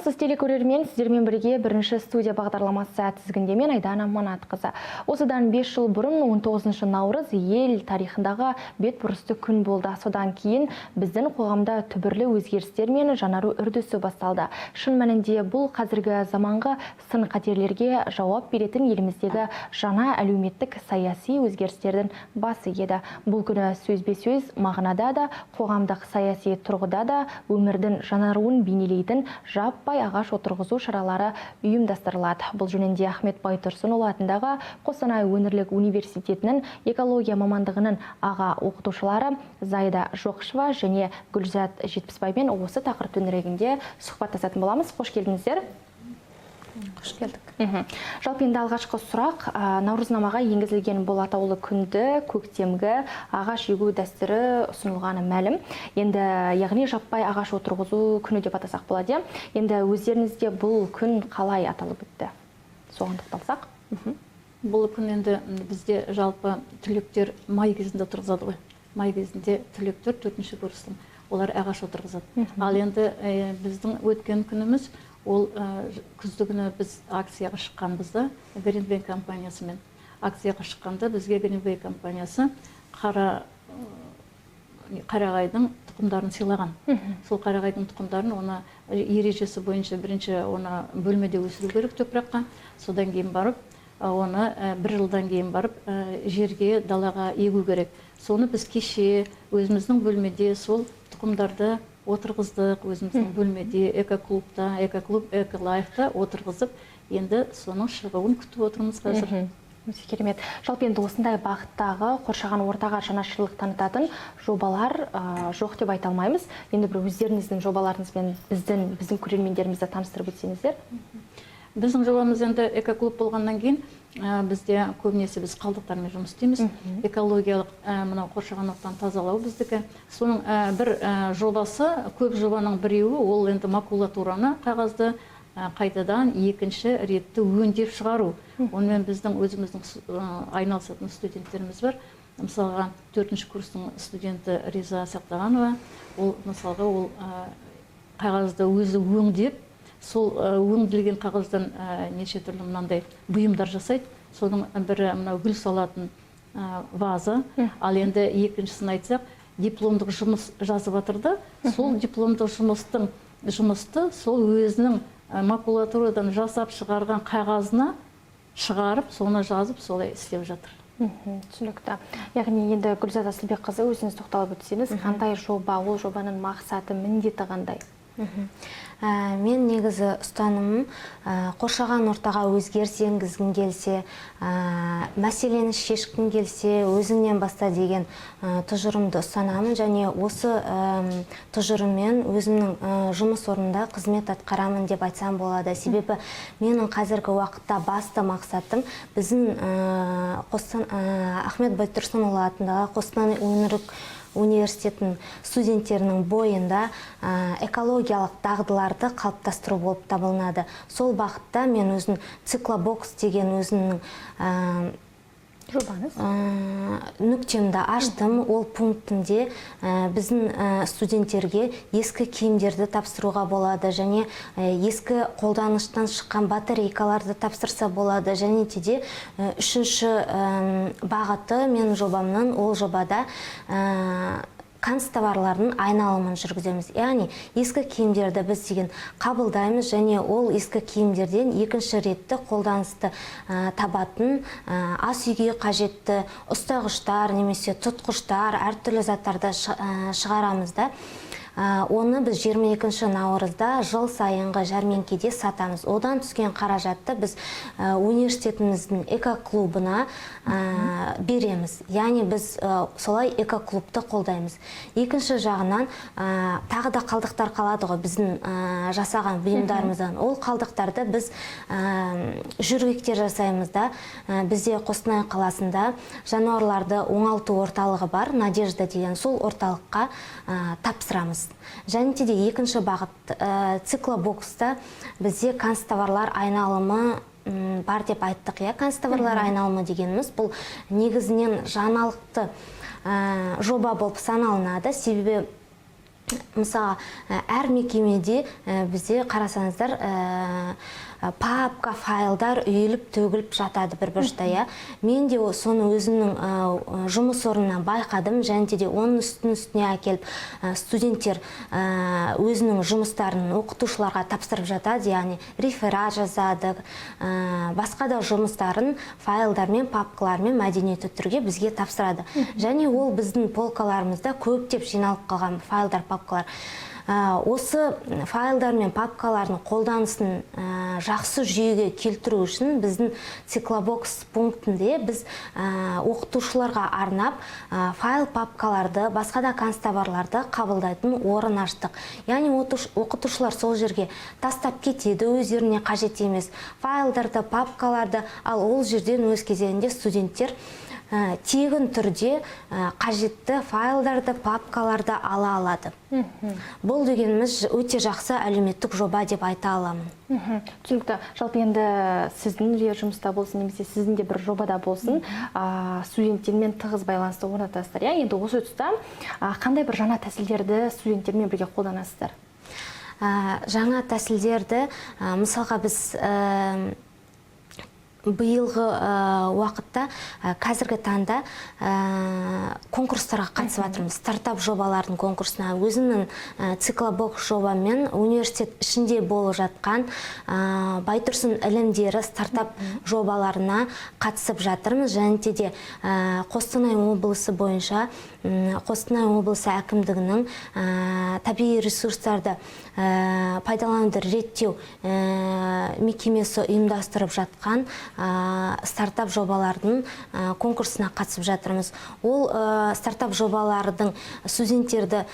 Амансыз телекөрермен, сіздермен бірге бірінші студия бағдарламасы тізгінде мен Айдана Манатқызы. Осыдан 5 жыл бұрын 19 наурыз ел тарихындағы бетбұрысты күн болды. Содан кейін біздің қоғамда түбірлі өзгерістер мен жаңару үрдісі басталды. Шын мәнінде бұл қазіргі заманғы сын қатерлерге жауап беретін еліміздегі жаңа әлеуметтік саяси өзгерістердің басы еді. Бұл күні сөзбе-сөз мағынада да, қоғамдық саяси тұрғыда да өмірдің жаңаруын бейнелейтін жаппай ағаш отырғызу шаралары ұйымдастырылады. Бұл жөнінде Ахмет Байтұрсынұлы атындағы Қостанай өңірлік университетінің экология мамандығының аға оқытушылары Зайда Жоқшева және Гүлзат Жетпісбаймен осы тақырып төңірегінде сұхбаттасатын боламыз. Қош келдіңіздер. Қош келдік. Жалпы енді алғашқы сұрақ, наурызнамаға енгізілген бұл атаулы күнді көктемгі ағаш егу дәстүрі ұсынылғаны мәлім. Енді яғни жаппай ағаш отырғызу күні деп атасақ болады. Енді өздеріңізде бұл күн қалай аталып өтті? Соған тоқталсақ. Бұл күн енді бізде жалпы түлектер май кезінде отырғызады ғой. Май кезінде түлектер 4-ші курстың олар ағаш отырғызады. Ал енді біздің өткен күніміз ол күзді күні біз акцияға шыққанбызда Greenway компаниясымен. Акцияға шыққанда бізге Greenway компаниясы қарағайдың тұқымдарын сыйлаған. Сол қарағайдың тұқымдарын оны ережесі бойынша бірінші оны бөлмеде өсіру керек топыраққа. Содан кейін барып, оны 1 жылдан кейін барып жерге, далаға егу керек. Соны біз кеше өзіміздің бөлмеде сол тұқымдарды отырғыздық, өзіміздің бөлмеде, экоклубта, экоклуб, эколайфта отырғызып, енді соның шығуын күтіп отырмыз қазір. Керемет. Жалпы енді осындай бағыттағы қоршаған ортаға жанашырлық танытатын жобалар жоқ деп айта алмаймыз. Енді бір өздеріңіздің жобаларыңызбен біздің көрермендерімізді таныстырып өтсеңіздер. Біздің жобамыз енді экоклуб болғаннан кейін бізде көбінесе біз қалдықтармен жұмыс істейміз. Экологиялық мынау қоршаған ортаны тазалау біздікі. Соның бір жобасы, көп жобаның біреуі ол енді макулатураны, қағазды қайтадан екінші ретті өңдеп шығару. Онымен біздің өзіміздің айналысатын студенттеріміз бар. Мысалға 4-ші курстың студенті Риза Сақтағанова, ол мысалға ол қағазды өзі өңдеп, сол өңделген қағаздан неше түрлі мынандай бұйымдар жасайды. Соның бірі мынау гүл салатын ваза. Ал енді екіншісін айтсақ, дипломдық жұмыс жазып жатырды. Сол дипломдық жұмысты сол өзінің макулатурадан жасап шығарған қағазына шығарып, соны жазып, солай істеп жатыр. Түсінікті. Яғни енді Гүлзат Асылбекқызы өзіңіз тоқталып өтсеңіз, қандай жоба, ол жобаның мақсаты, міндеті қандай? Мен негізі ұстанымым қоршаған ортаға өзгеріс енгізгің келсе, мәселені шешкің келсе, өзіңнен баста деген тұжырымды ұстанамын, және осы тұжырыммен өзімнің жұмыс орнында қызмет атқарамын деп айтсам болады. Себебі менің қазіргі уақытта басты мақсатым біздің Ахмет Байтұрсынұлы атындағы Қостанай өңірлік университетінің студенттерінің бойында экологиялық дағдыларды қалыптастыру болып табылынады. Сол бағытта мен өзім циклобокс деген өзімнің жобаңыз нүктемді аштым. Ол пунктінде біздің студенттерге ескі киімдерді тапсыруға болады, және ескі қолданыштан шыққан батарейкаларды тапсырса болады. Және де үшінші бағыты мен жобамның, ол жобада канцтоварлардың айналымын жүргіземіз. Яғни ескі киімдерді біз деген қабылдаймыз, және ол ескі киімдерден екінші ретті қолданысты табатын ас үйге қажетті ұстағыштар немесе тұтқыштар, әртүрлі заттарды шығарамыз да. Оны біз 22 наурызда жыл сайынғы жәрмеңкеде сатамыз. Одан түскен қаражатты біз университетіміздің экоклубына береміз. Яғни біз солай экоклубты қолдаймыз. Екінші жағынан тағы да қалдықтар қалады ғой біздің жасаған бұйымдарымыздан. Ол қалдықтарды біз жүргектер жасаймыз да. Бізде Қостанай қаласында жануарларды оңалту орталығы бар, Надежда деген, сол орталыққа тапсырамыз. Және де екінші бағыт циклобокста бізде канцтоварлар айналымы бар деп айттық. Канцтоварлар айналымы дегеніміз бұл негізінен жаңалықты жоба болып саналынады. Себебі Мысалы, әр мекемеде бізде қарасаңыздар папка, файлдар үйіліп төгіліп жатады бір бұрышта, иә. Мен де соны өзімнің жұмыс орнынан байқадым, және де оның үстіне әкеліп студенттер өзінің жұмыстарын оқытушыларға тапсырып жатады, яғни реферат жазады, басқа да жұмыстарын файлдармен, папкалармен мәдениетті түрге бізге тапсырады. Және ол біздің полкаларымызда көптеп жиналып қалған файлдар, папкалар. Осы файлдар мен папкалардың қолданысын жақсы жүйеге келтіру үшін біздің циклобокс пунктінде біз оқытушыларға арнап файл папкаларды, басқа да канцтоварларды қабылдайтын орын аштық. Яғни оқытушылар сол жерге тастап кетеді, өздеріне қажет емес файлдарды, папкаларды, ал ол жерден өз кезегінде студенттер тегін түрде қажетті файлдарды, папкаларды ала алады. Бұл дегеніміз өте жақсы әлеуметтік жоба деп айта аламын. Түсінікті. Жалпы енді сіздің де жұмыста болсын, немесе сіздің де бір жобада болсын, студенттермен тығыз байланысты орнатасыздар. Енді осы тұста қандай бір жаңа тәсілдерді студенттермен бірге қолданасыздар? Жаңа тәсілдерді, мысалға біз биылғы уақытта қазіргі таңда конкурстарға қатысып жатырмыз. Стартап жобалардың конкурсына өзімнің циклобокс жобамен университет ішінде болып жатқан Байтұрсын ілімдері стартап жобаларына қатысып жатырмыз. Және де Қостанай облысы бойынша Қостанай облысы әкімдігінің табиғи ресурстарды пайдалануды реттеу мекемесі ұйымдастырып жатқан стартап жобалардың конкурсына қатысып жатырмыз. Ол стартап жобалардың студенттерді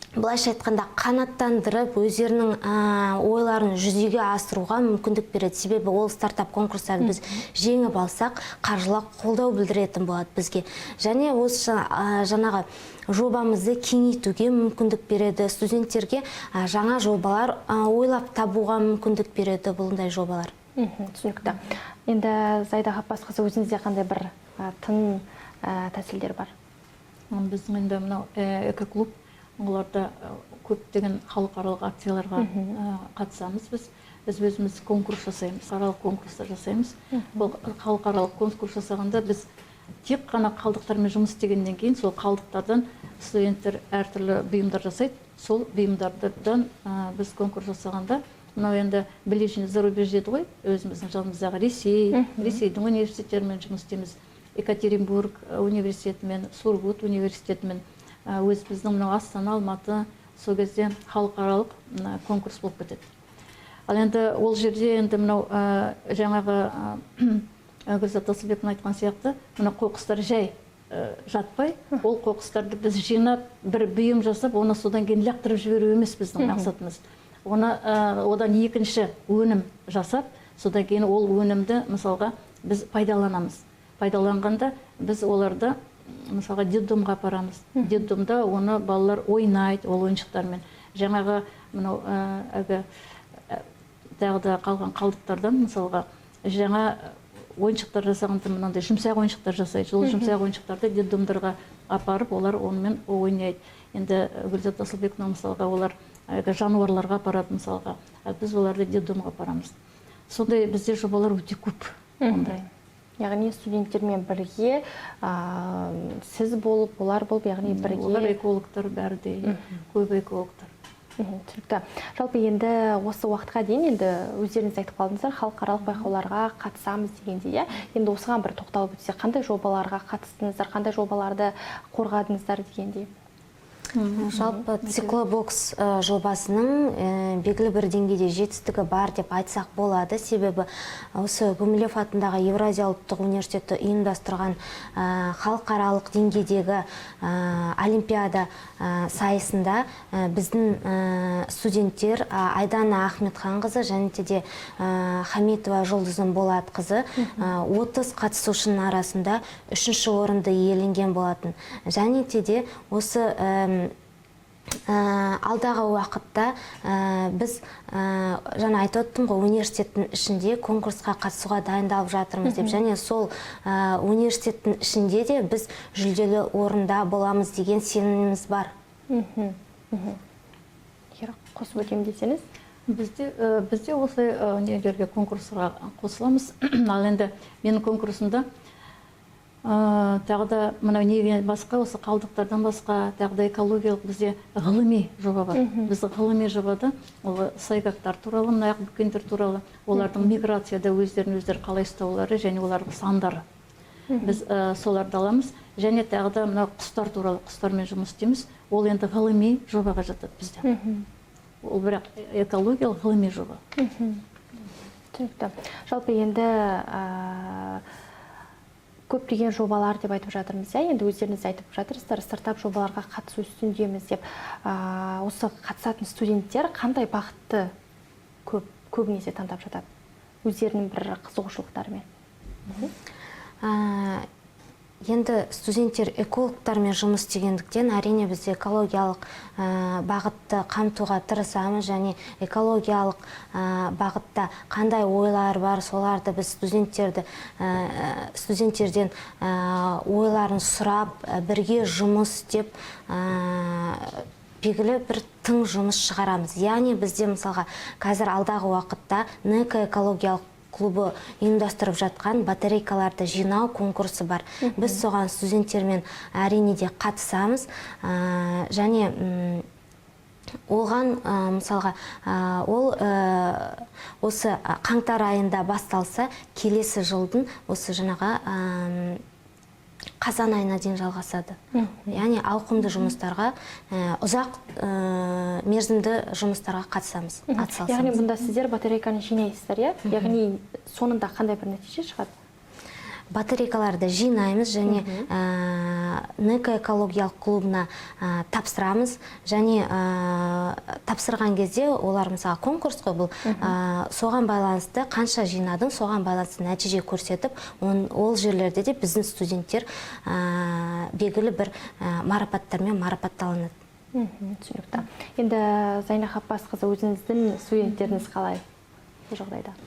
былайша айтқанда қанаттандырып, өздерінің ойларын жүзеге асыруға мүмкіндік береді. Себебі ол стартап конкурстарды біз жеңіп алсақ, қаржылық қолдау білдіретін болады бізге. Және осы жаңағы жобамызды кеңейтуге мүмкіндік береді, студенттерге жаңа жобалар ойлап табуға мүмкіндік береді бұлындай жобалар. Түсінікті. Енді Зайда Ғапбасқызы, өзіңізде қандай бір тың тәсілдер бар? Біздің енді мынау экоклуб, оларда көптеген халықаралық акцияларға қатысамыз біз. Біз өзіміз конкурс жасаймыз, халықаралық конкурстар жасаймыз. Бұл халықаралық конкурс жасағанда біз тек қана қалдықтармен жұмыс істегеннен кейін сол қалдықтардан студенттер әртүрлі бұйымдар жасайды. Сол бұйымдардан біз конкурс жасағанда, мынау енді ближний зарубеж деді ғой, өзіміздің жанымыздағы Ресейдің университеттерімен жұмыс істейміз. Екатеринбург университетімен, Сургут университетімен, өз біздің мынау Астана, Алматы, сол кезде халықаралық конкурс болып кетеді. Ал енді ол жерде енді мынау жаңағы Гүлзат Асылбектің айтқан сияқты, мына қоқыстар жай жатпай, ол қоқыстарды біз жинап, бір бұйым жасап, оны содан кейін лақтырып жіберу емес біздің мақсатымыз. Одан екінші өнім жасап, содан кейін ол өнімді мысалға біз пайдаланамыз. Пайдаланғанда біз оларды мысалға детдомға апарамыз. Детдомда оны балалар ойнайды, ол ойыншықтармен. Жаңағы мынау тағы да қалған қалдықтардан мысалға жаңа ойыншықтар жасағанда мынандай жұмсақ ойыншықтар жасайды. Сол жұмсақ ойыншықтарды детдомдарға апарып, олар онымен ойнайды. Енді Гүлзат Асылбектің мысалға олар жануарларға апарады мысалға. Біз оларды детдомға апарамыз. Сондай бізде жобалар өте көп. Яғни студенттермен бірге сіз болып, олар болып, яғни бірге... Олар экологтар бәрі де, көп экологтар. Түсінікті. Жалпы енді осы уақытқа дейін енді өздеріңіз айтып қалдыңыздар, халықаралық байқауларға қатысамыз дегенде, енді осыған бір тоқталып өтсе, қандай жобаларға қатыстыңыздар, қандай жобаларды қорғадыңыздар дегенде? Жалпы циклобокс жобасының белгілі бір деңгейде жетістігі бар деп айтсақ болады. Себебі осы Гумилев атындағы Евразия ұлттық университеті ұйымдастырған халықаралық деңгейдегі олимпиада сайысында біздің студенттер Айдана Ахметханқызы және де Хамитова Жұлдызым Болатқызы 30 қатысушының арасында 3-ші орынды иеленген болатын. Және де осы алдағы уақытта біз жаңа айтып өттім ғой, университеттің ішінде конкурсқа қатысуға дайындалып жатырмыз деп, және сол университеттің ішінде де біз жүлделі орында боламыз деген сеніміміз бар. Егер қосып өтем десеңіз. Бізде осы нелерге конкурсқа қосыламыз. Ал енді менің конкурсымда тағы да мынау неге басқа, осы қалдықтардан басқа, тағы да экологиялық бізде ғылыми жоба бар. Біз ғылыми жобада ол сайгактар туралы, мына бөкендер туралы, олардың миграцияда өздері қалай ұстаулары және олардың сандары. Біз соларды аламыз. Және тағы да мына құстар туралы, құстармен жұмыс істейміз. Ол енді ғылыми жобаға жатады бізде. Ол бірақ экологиялық ғылыми жоба. Түсінікті. Жалпы енді көптеген жобалар деп айтып жатырмыз. Енді өздеріңіз айтып жатырсыздар, стартап жобаларға қатысу үстіндеміз деп. Осы қатысатын студенттер қандай бағытты көбінесе таңдап жатады? Өздерінің бір қызығушылықтарымен. Енді студенттер экологтармен жұмыс істегендіктен әрине біз экологиялық бағытты қамтуға тырысамыз, және экологиялық бағытта қандай ойлар бар, соларды біз студенттерден ойларын сұрап, бірге жұмыс істеп, белгілі бір тың жұмыс шығарамыз. Яғни бізде мысалға қазір алдағы уақытта экологиялық клубы ұйымдастырып жатқан батарейкаларды жинау конкурсы бар. Біз соған студенттермен әрине де қатысамыз, және оған мысалға ол осы қаңтар айында басталса, келесі жылдың осы жаңағы қазан айына дейін жалғасады. Яғни ауқымды жұмыстарға, ұзақ мерзімді жұмыстарға қатысамыз. Яғни бұнда сіздер батарейканы жинайсыздар, яғни соңында қандай бір нәтиже шығады? Батарейкаларды жинаймыз және экологиялық клубына тапсырамыз, және тапсырған кезде олар мысалы конкурс қой бұл, соған байланысты қанша жинадың, соған байланысты нәтиже көрсетіп, ол жерлерде де біздің студенттер белгілі бір марапаттармен марапатталынады. Түсінікті. Енді Зайна Хаппасқызы, өзіңіздің студенттеріңіз қалай бұл жағдайда?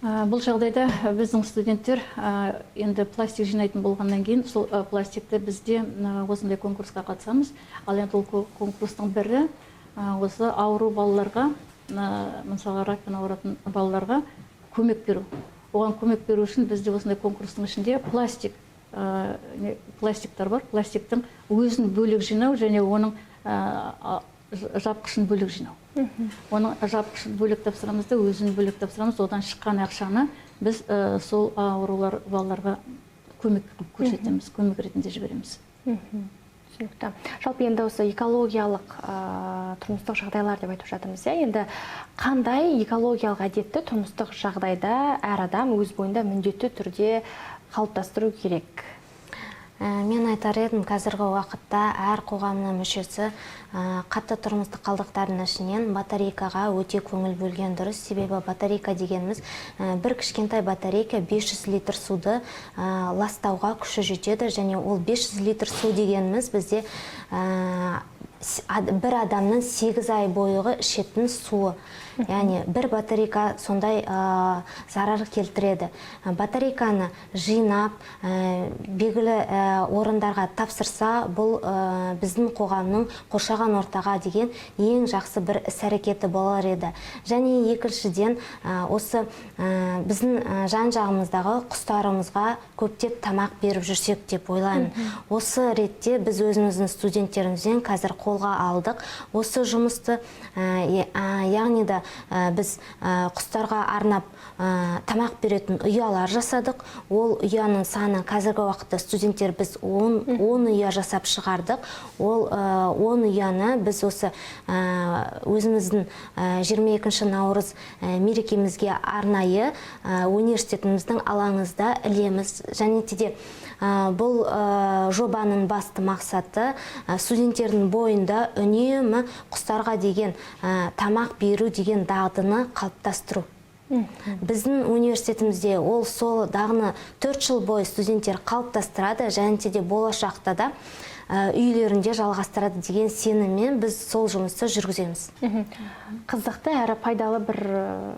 Бұл жағдайда біздің студенттер енді пластик жинайтын болғаннан кейін, сол пластикті бізде осындай конкурсқа қатысамыз. Ал енді ол конкурстың бірі осы ауру балаларға, мысалы ракпен ауыратын балаларға көмек беру. Оған көмек беру үшін бізде осындай конкурстың ішінде пластиктар бар. Пластиктің өзін бөлек жинау және оның жапқышын бөлек жинау. Оның жапқышын бөлек тапсырамыз да, өзін бөлек тапсырамыз. Одан шыққан ақшаны біз сол аурулар балаларға көмек көрсетеміз, көмек ретінде жібереміз. Түсінікті. Жалпы енді осы экологиялық тұрмыстық жағдайлар деп айтып жатырмыз. Енді қандай экологиялық әдетті тұрмыстық жағдайда әр адам өз бойында міндетті түрде қалыптастыру керек? Мен айтар едім, қазіргі уақытта әр қоғамның мүшесі қатты тұрмыстық қалдықтардың ішінен батарейкаға өте көңіл бөлген дұрыс. Себебі батарейка дегеніміз бір кішкентай батарейка 500 литр суды ластауға күші жетеді, және ол 500 литр су дегеніміз бізде бір адамның 8 ай бойғы ішетін суы. Яғни бір батарейка сондай зарар келтіреді. Батарейканы жинап, белгілі орындарға тапсырса, бұл біздің қоғамның қоршаған ортаға деген ең жақсы бір іс-әрекеті болар еді. Және екіншіден, осы біздің жан-жағымыздағы құстарымызға көптеп тамақ беріп жүрсек деп ойлаймын. Осы ретте біз өзіміздің студенттерімізден қазір қолға алдық. Осы жұмысты, яғни да біз құстарға арнап тамақ беретін ұялар жасадық. Ол ұяның саны қазіргі уақытта студенттер біз 10 ұя жасап шығардық. Ол 10 ұяны біз осы өзіміздің 22 наурыз мерекемізге арнайы университетіміздің алаңызда ілеміз. Және де бұл жобаның басты мақсаты студенттердің бойында үнемі құстарға деген тамақ беру деген дағдыны қалыптастыру. Біздің университетімізде сол дағыны 4 жыл бойы студенттер қалыптастырады, және де болашақта да үйлерінде жалғастырады деген сеніммен біз сол жұмысты жүргіземіз. Қызықты әрі пайдалы бір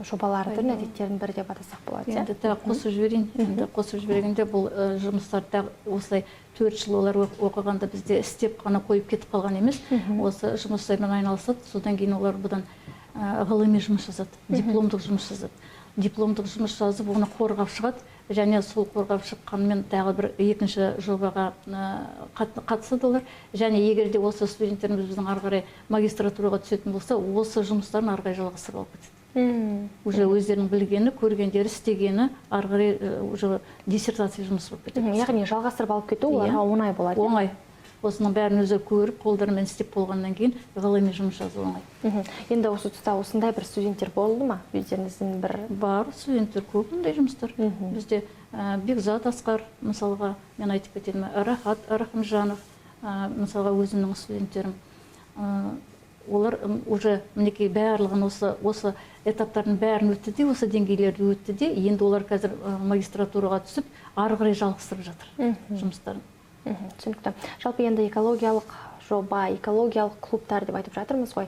жобалардың әдеттердің бірі деп атасақ болады. Енді қосып жіберейін. Енді қосып жібергенде бұл жұмыстарда осылай 4 жыл олар оқығанда бізде істеп қана қойып кетіп қалған емес. Осы жұмыстармен айналысады. Содан кейін олар бұдан ғылыми жұмыс жасады, дипломдық жұмыс жасады. Дипломдық жұмыс жазып, оны қорғап шығады. Және сол қорғап шыққанмен тағы бір екінші жобаға қатысады олар. Және егер де осы студенттеріміз біздің ары қарай магистратураға түсетін болса, осы жұмыстарын ары қарай жалғастырып алып кетеді. Уже өздерінің білгені, көргендері, істегені ары қарай уже диссертация жұмысы болып кетеді. Яғни жалғастырып алып кету оларға оңай болады. Оңай. Осының бәрін өзі көріп, қолдарымен істеп болғаннан кейін ғылыми жұмыс жазу оңай. Енді осы тұста осындай бір студенттер болды ма? Өздеріңіздің бір бар студенттер көп ондай жұмыстар. Бізде Бекзат Асқар, мысалға, мен айтып кетедім, Рахат Рахымжанов, мысалға өзімнің студенттерім. Олар уже мінекей барлығын осы этаптардың бәрін өтті де, осы деңгейлерді өтті де, енді олар қазір магистратураға түсіп, ары қарай жалғастырып жатыр жұмыстарын. Түсінікті. Жалпы енді экологиялық жоба, экологиялық клубтар деп айтып жатырмыз ғой.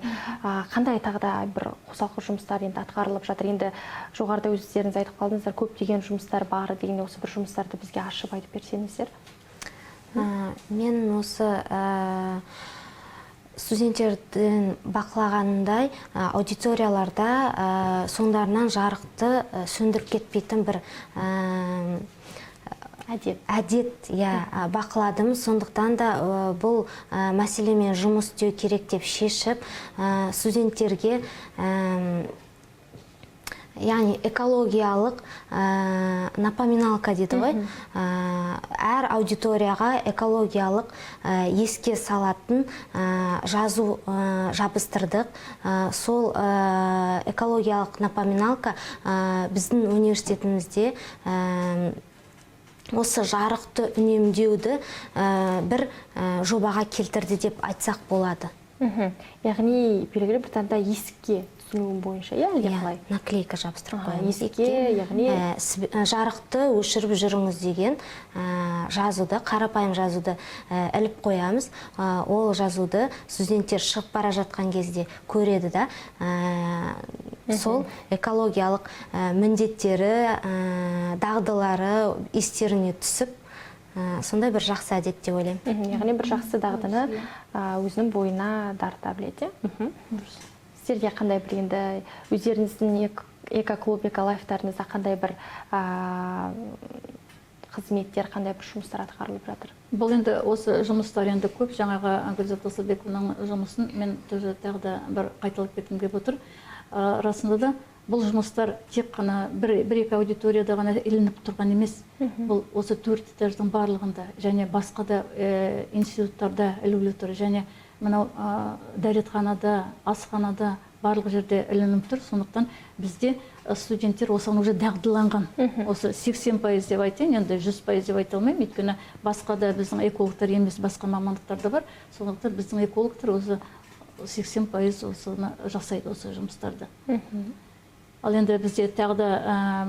Қандай тағы да бір қосалқы жұмыстар енді атқарылып жатыр? Енді жоғарыда өздеріңіз айтып қалдыңыздар, көптеген жұмыстар бар деген осы бір жұмыстарды бізге ашып айтып берсеңіздер. Мен осы студенттердің бақылағандай аудиторияларда соңдарынан жарықты сөндіріп кетпейтін бір әдет бақыладым. Сондықтан да бұл мәселемен жұмыс істеу керек деп шешіп, студенттерге яғни экологиялық напоминалка дейді ғой, әр аудиторияға экологиялық еске салатын жазу жабыстырдық. Сол экологиялық напоминалка біздің университетімізде осы жарықты үнемдеуді бір жобаға келтірді деп айтсақ болады. Яғни белгілі бір таңда есікке түсінуім бойынша, әлде қалай? Наклейка жабыстырып қоямыз. Есікке, яғни жарықты өшіріп жүріңіз деген жазуды, қарапайым жазуды іліп қоямыз. Ол жазуды студенттер шығып бара жатқан кезде көреді да, сол экологиялық міндеттері, дағдылары естеріне түсіп, сондай бір жақсы әдет деп ойлаймын. Яғни бір жақсы дағдыны өзінің бойына дарыта біледі. Сіздерге қандай бір енді өздеріңіздің экоклуб, эколайфтарыңызда қандай бір қызметтер, қандай бір жұмыстар атқарылып жатыр? Бұл енді осы жұмыстар енді көп. Жаңағы Гүлзат Асылбекованың жұмысын мен тағы да бір қайталап кеткім келіп отыр. Расында да бұл жұмыстар тек қана бір-екі аудиторияда ғана ілініп тұрған емес. Бұл осы 4 этаждың барлығында және басқа да институттарда ілулі тұр. Және мынау дәретханада, асханада барлық жерде ілініп тұр. Сондықтан бізде студенттер осыған уже дағдыланған. Осы 80% деп айтайын, енді 100% деп айта алмаймын. Өйткені басқа да біздің экологтар емес, басқа мамандықтар да бар. Сондықтан біздің экологтар осы 80% осыны жасайды, осы жұмыстарды. Ал енді бізде тағы да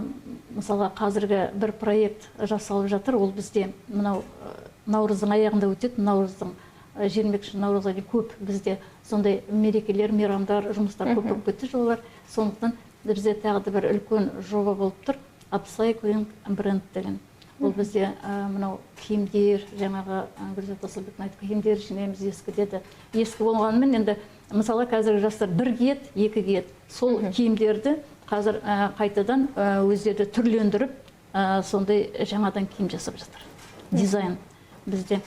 мысалға қазіргі бір проект жасалып жатыр. Ол бізде мынау наурыздың аяғында өтеді. Наурыздың 20 наурызға дейін көп бізде сондай мерекелер, мейрамдар, жұмыстар көп болып кетті жолдар. Сондықтан бізде тағы да бір үлкен жоба болып тұр. Upcycling бренд деген. Ол бізде мынау киімдер, жаңағы Гүлзат Асылбектің айтқан киімдер жинаймыз, ескі деді. Ескі болғанымен енді мысалы қазіргі жастар 1 киеді, 2 киеді. Сол киімдерді қазір қайтадан өздері түрлендіріп, сондай жаңадан киім жасап жатыр. Дизайн. Бізде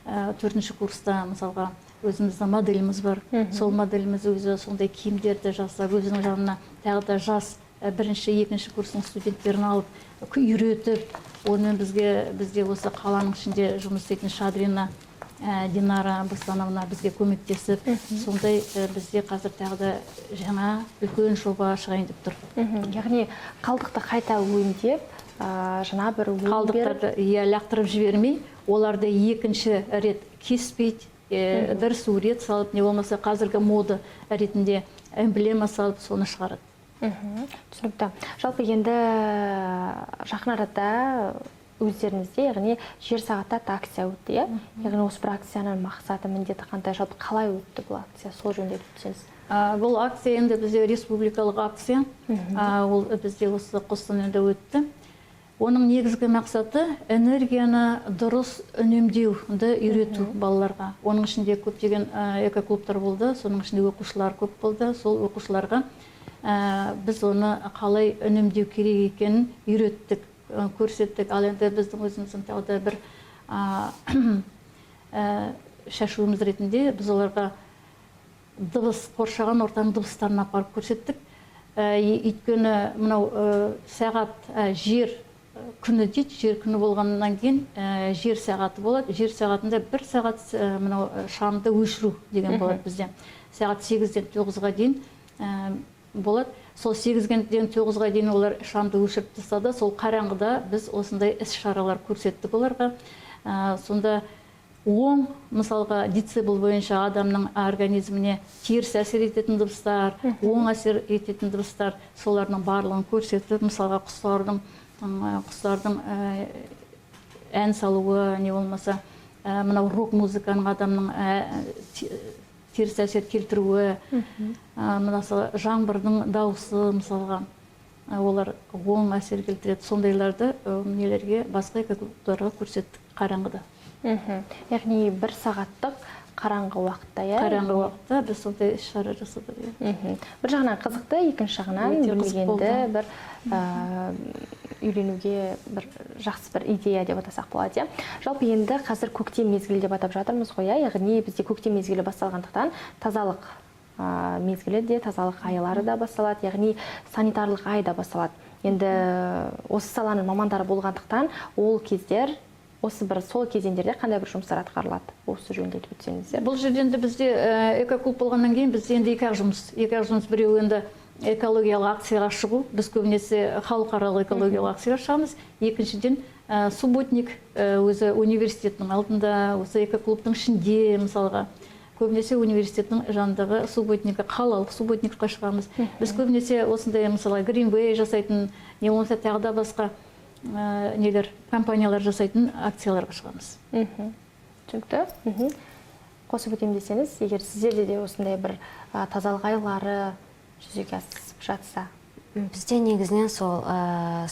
4-ші курста мысалға өзіміздің моделіміз бар. Сол моделіміз өзі сондай киімдерді жасап, өзінің жанына тағы да жас 1-ші, 2-ші курсының студенттерін алып, үйретіп, онымен бізде осы қаланың ішінде жұмыс істейтін Шадрина Динара Бостановна бізге көмектесіп, сондай бізде қазір тағы да жаңа үлкен жоба шығайын деп тұр. Яғни қалдықты қайта өңдеп, жаңа бір қалдықтарды лақтырып жібермей, оларды екінші рет кеспейді, бір сурет салып, не болмаса қазіргі мода ретінде эмблема салып, соны шығарады. Түсінікті. Жалпы енді жақын арада өздеріңізде, яғни жер сағатта акция өтті, иә? Яғни осы бір акцияның мақсаты, міндеті қандай, жалпы қалай өтті бұл акция? Сол жөнінде өтсеңіз. Бұл акция енді бізде республикалық акция, ол бізде осы Қостанайда өтті. Оның негізгі мақсаты энергияны дұрыс үнемдеуді үйрету балаларға. Оның ішінде көптеген экоклубтар болды, соның ішінде оқушылар көп болды. Сол оқушыларға біз оны қалай үнемдеу керек екенін үйреттік, көрсеттік. Ал енді біздің өзіміздің тағы бір шашуымыз ретінде біз оларға дыбыс, қоршаған ортаның дыбыстарын апарып көрсеттік. Өйткені мынау сағат жер күні дейді, жер күні болғаннан кейін жер сағаты болады. Жер сағатында 1 сағат мынау шамды өшіру деген болады бізде. Сағат 8-ден 9-ға дейін болады. Сол 8-ден 9-ға дейін олар шамды өшіріп тастады. Сол қараңғыда біз осындай іс-шаралар көрсеттік оларға. Сонда оң, мысалға, децибел бойынша адамның организміне теріс әсер ететін дыбыстар, оң әсер ететін дыбыстар, солардың барлығын көрсетіп, мысалға құстардың ән салуы, не болмаса, мынау рок музыканың адамның теріс әсер келтіруі, мысалы жаңбырдың дауысы, мысалға, олар оң әсер келтіреді. Сондайларды нелерге, басқа экоклубтарға көрсеттік қараңғыда. Яғни 1 сағаттық қараңғы уақытта, иә? Қараңғы уақытта біз сондай іс-шара жасадық. Бір жағынан қызықты, екінші жағынан білмегенді бір үйренуге бір жақсы бір идея деп атасақ болады. Жалпы енді қазір көктем мезгілі деп атап жатырмыз ғой, яғни бізде көктем мезгілі басталғандықтан тазалық мезгілі де, тазалық айлары да басталады, яғни санитарлық ай да басталады. Енді осы саланың мамандары болғандықтан ол кездер сол кезеңдерде қандай бір жұмыстар атқарылады? Осы жөнінде айтып өтсеңіздер. Бұл жерден де бізде экоклуб болғаннан кейін бізде енді екі ақ жұмыс. Біреуі енді экологиялық акцияға шығу. Біз көбінесе халықаралық экологиялық акцияға шығамыз. Екіншіден субботник өзі университеттің алдында, осы экоклубтың ішінде, мысалға, көбінесе университеттің жанындағы субботникқа, қалалық субботникқа шығамыз. Біз көбінесе осындай, мысалы, Greenway жасайтын, не болмаса тағы да басқа нелер, компаниялар жасайтын акцияларға шығамыз. Түсінікті. Қосып өтем десеңіз, егер сіздерде де осындай бір тазалық айлары жүзеге асып жатса? Бізде негізінен сол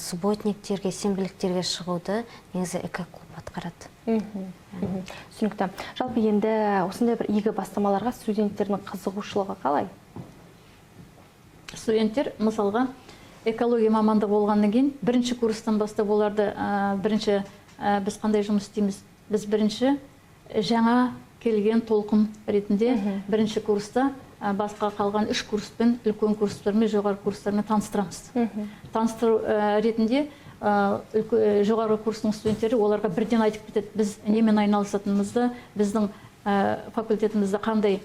субботниктерге, сенбіліктерге шығуды негізі экоклуб атқарады. Түсінікті. Жалпы енді осындай бір игі бастамаларға студенттердің қызығушылығы қалай? Студенттер, мысалға, экология мамандығы болғаннан кейін бірінші курстан бастап оларды біз қандай жұмыс істейміз? Біз бірінші жаңа келген толқын ретінде бірінші курста басқа қалған 3 курспен, үлкен курстармен, жоғары курстармен таныстырамыз. Таныстыру ретінде жоғары курстың студенттері оларға бірден айтып кетеді, біз немен айналысатынымызды, біздің факультетімізде қандай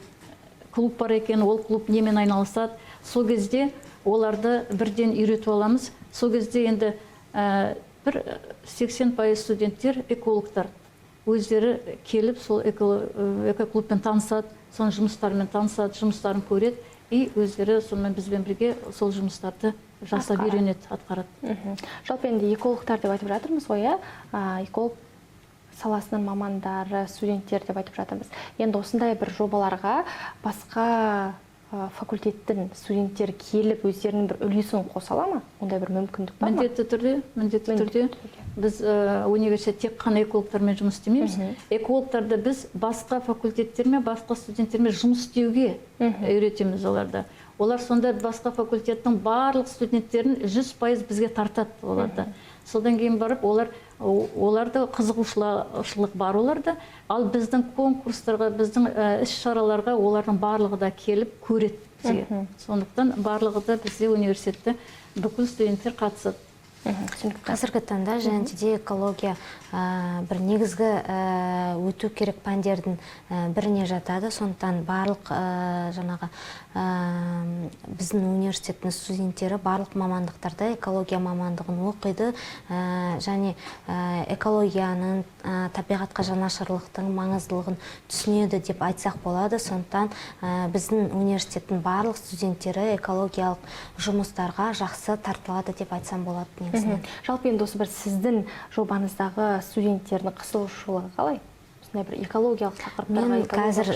клуб бар екен, ол клуб немен айналысады. Сол кезде оларды бірден үйретіп аламыз. Сол кезде енді бір 80% студенттер экологтар. Өздері келіп, сол экоклубпен танысады, соның жұмыстарымен танысады, жұмыстарын көреді, и өздері сонымен бізбен бірге сол жұмыстарды жасап үйренеді, атқарады. Жалпы енді экологтар деп айтып жатырмыз ғой, эколог саласының мамандары, студенттер деп айтып жатырмыз. Енді осындай бір жобаларға басқа факультеттің студенттері келіп өздерінің бір үлесін қоса ала ма? Ондай бір мүмкіндік бар ма? Міндетті түрде. Біз университет тек қана экологтармен жұмыс істемейміз. Экологтарды біз басқа факультеттермен, басқа студенттермен жұмыс істеуге үйретеміз оларды. Олар сонда басқа факультеттің барлық студенттерін 100% бізге тартады оларды. Содан кейін барып, оларды қызығушылық бар оларда, ал біздің конкурстарға, біздің іс-шараларға олардың барлығы да келіп көреді бізге. Сондықтан барлығы да бізде университетте бүкіл студенттер қатысады. Қазіргі таңда және де экология бір негізгі өту керек пәндердің біріне жатады. Сондықтан барлық жаңағы біздің университеттің студенттері барлық мамандықтарда экология мамандығын оқиды және экологияның табиғатқа жанашырлықтың маңыздылығын түсінеді деп айтсақ болады. Сондықтан біздің университеттің барлық студенттері экологиялық жұмыстарға жақсы тартылады деп айтсам болады. аясында. Жалпы енді осы бір сіздің жобаңыздағы студенттердің қызығушылығы қалай? Осындай бір экологиялық тақырыптарға, Мен қазір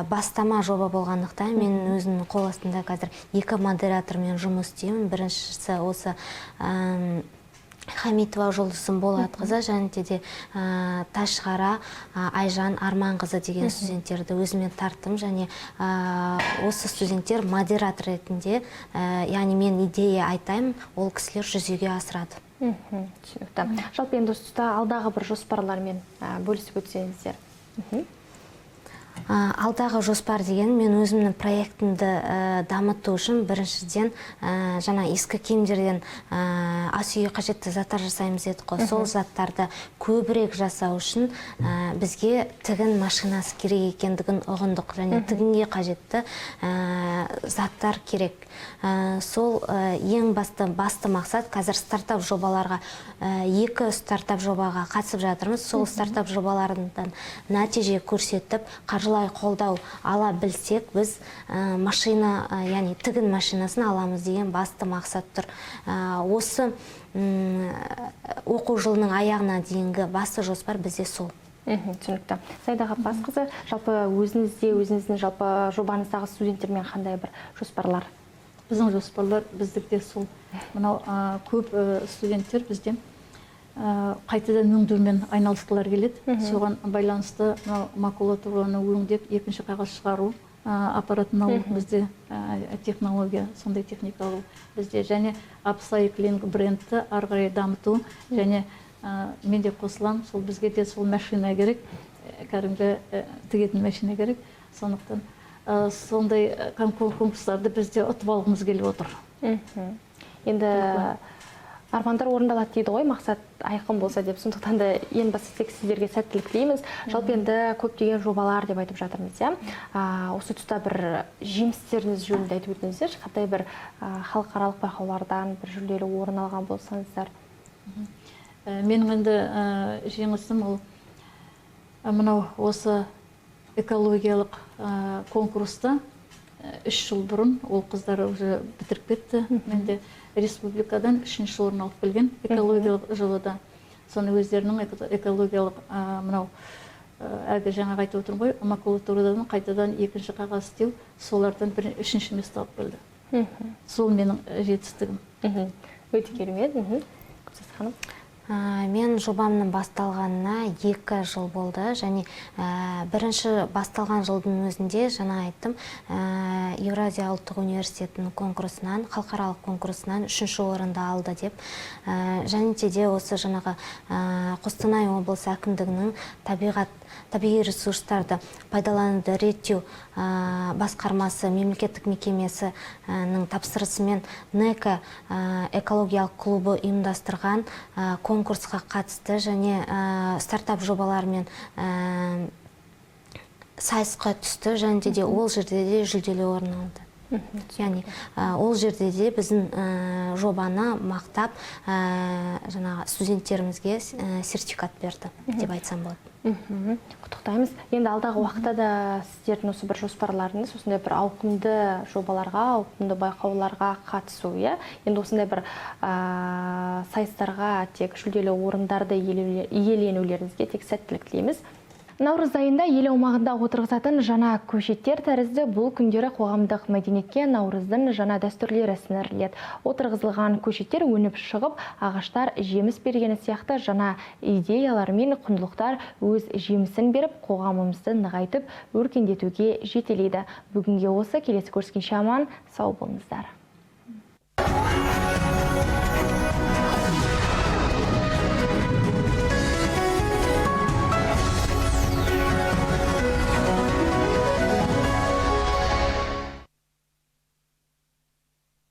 бастама жоба болғандықтан мен өзімнің қол астында қазір 2 модератормен жұмыс істеймін. Біріншісі осы Хамитова Жолдысым Болатқызы және де Ташқара Айжан Арманқызы деген студенттерді өзімен тарттым, және осы студенттер модератор ретінде, яғни мен идея айтайын, ол кісілер жүзеге асырады. Түсінікті. Жалпы енді осы алдағы бір жоспарлармен бөлісіп өтсеңіздер. Алдағы жоспар деген, мен өзімнің проектімді дамыту үшін біріншіден жаңа ескі киімдерден ас үйге қажетті заттар жасаймыз дедік қой. Сол заттарды көбірек жасау үшін бізге тігін машинасы керек екендігін ұғындық, және тігінге қажетті заттар керек. Сол ең басты мақсат. Қазір стартап жобаларға 2 стартап жобаға қатысып жатырмыз. Сол стартап жобалардан нәтиже көрсетіп, қаржылай қолдау ала білсек, біз машина, яғни тігін машинасын аламыз деген басты мақсат тұр. Осы оқу жылының аяғына дейінгі басты жоспар бізде сол. Түсінікті. Сайда Ғапбасқызы, жалпы өзіңіздің жалпы жобаңыздағы студенттермен қандай бір жоспарлар? Біздің жоспарлар біздікте сол. Мынау көп студенттер бізде қайтадан өңдеумен айналысқылар келеді. Соған байланысты макулатураны өңдеп, екінші қағаз шығару аппаратын алу бізде, технология, сондай техника алу бізде, және апсайклинг брендті ары қарай дамыту, және менде қосылам, сол бізге де сол машина керек, кәдімгі тігетін машина керек. Сондықтан сондай конкурстарды бізде ұтып алғымыз келіп отыр. Енді армандар орындалады дейді ғой, мақсат айқын болса деп. Сондықтан да ең басты тек сіздерге сәттілік тілейміз. Жалпы енді көптеген жобалар деп айтып жатырмыз, иә. Осы тұста бір жемістеріңіз жөнінде айтып өтіңіздерші, қандай бір халықаралық байқаулардан бір жүлделі орын алған болсаңыздар. Менің енді жеңісім ол мынау осы экологиялық конкурста 3 жыл бұрын ол қыздар уже бітіріп кетті. Менде республикадан 3-ші орын алып келген экологиялық жылыда. Соны өздерінің экологиялық мынау әлгі жаңа айтып отырмын ғой, макулатурадан қайтадан 2-ші қағаз істеу, солардан 3-ші место алып келді. Сол менің жетістігім. Өте керемет. Күпсіз ханым. Мен жобамның басталғанына 2 жыл болды, және бірінші басталған жылдың өзінде, жаңа айттым, Еуразия ұлттық университетінің конкурсынан, халықаралық конкурсынан 3-ші орынды алды деп. Және де осы жаңағы Қостанай облысы әкімдігінің табиғи ресурстарды пайдалануды реттеу басқармасы мемлекеттік мекемесінің тапсырысымен НЭКО экологиялық клубы ұйымдастырған конкурсқа қатысты, және стартап жобалармен сайысқа түсті, және де ол жерде де жүлделі орын алды. Яғни ол жерде де біздің жобаны мақтап студенттерімізге сертификат берді деп айтсам болады. Құттықтаймыз. Енді алдағы уақытта да сіздердің осы бір жоспарларыңыз осындай бір ауқымды жобаларға, ауқымды байқауларға қатысу, иә? Енді осындай бір сайыстарға тек жүлделі орындарды иеленулеріңізге тек сәттілік тілейміз. Наурыз айында ел аумағында отырғызатын жаңа көшеттер тәрізді бұл күндері қоғамдық мәдениетке наурыздың жаңа дәстүрлері сіңіріледі. Отырғызылған көшеттер өніп шығып, ағаштар жеміс бергені сияқты жаңа идеялар мен құндылықтар өз жемісін беріп, қоғамымызды нығайтып, өркендетуге жетелейді. Бүгінге осы, келесі көріскенше аман, сау болыңыздар.